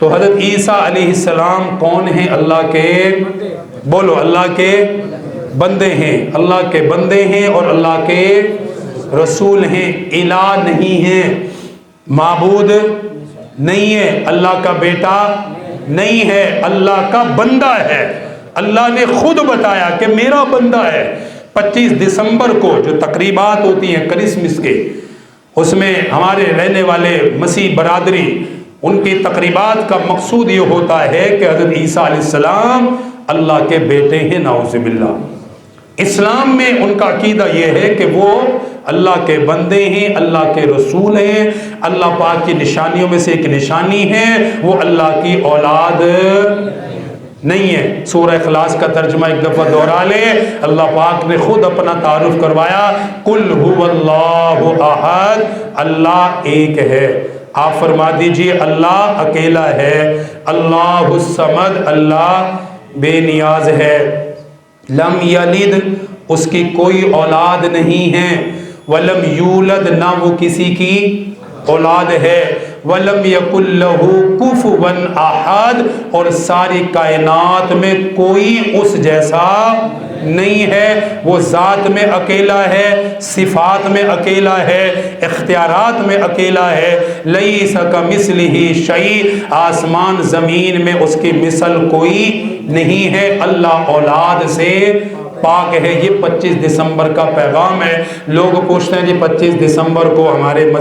تو حضرت عیسیٰ علیہ السلام کون ہیں؟ اللہ کے، بولو، اللہ کے بندے ہیں، اللہ کے بندے ہیں اور اللہ کے رسول ہیں، الہ نہیں ہیں، معبود نہیں ہے، اللہ کا بیٹا نہیں ہے، اللہ کا بندہ ہے۔ اللہ نے خود بتایا کہ میرا بندہ ہے۔ 25 دسمبر کو جو تقریبات ہوتی ہیں کرسمس کے، اس میں ہمارے رہنے والے مسیح برادری، ان کی تقریبات کا مقصود یہ ہوتا ہے کہ حضرت عیسیٰ علیہ السلام اللہ کے بیٹے ہیں، نعوذ باللہ۔ اسلام میں ان کا عقیدہ یہ ہے کہ وہ اللہ کے بندے ہیں، اللہ کے رسول ہیں، اللہ پاک کی نشانیوں میں سے ایک نشانی ہے وہ اللہ کی اولاد نہیں ہے۔ سورہ اخلاص کا ترجمہ ایک دفعہ دوہرا لے، اللہ پاک نے خود اپنا تعارف کروایا، قل هو اللہ احد، اللہ ایک ہے۔ آپ فرما دیجئے اللہ اکیلا ہے، اللہ الصمد، اللہ بے نیاز ہے، لم یلد، اس کی کوئی اولاد نہیں ہے، ولم یولد، نہ وہ کسی کی اولاد ہے، وَلَمْ يَكُنْ لَهُ كُفُوًا أَحَدٌ، اور ساری کائنات میں کوئی اس جیسا نہیں ہے۔ وہ ذات میں اکیلا ہے، صفات میں اکیلا ہے، اختیارات میں اکیلا ہے۔ لَيْسَ كَمِثْلِهِ شَيْءٌ، آسمان زمین میں اس کی مثل کوئی نہیں ہے، اللہ اولاد سے پاک ہے۔ یہ 25 دسمبر کا پیغام ہے۔ لوگ پوچھتے ہیں جی 25 دسمبر کو ہمارے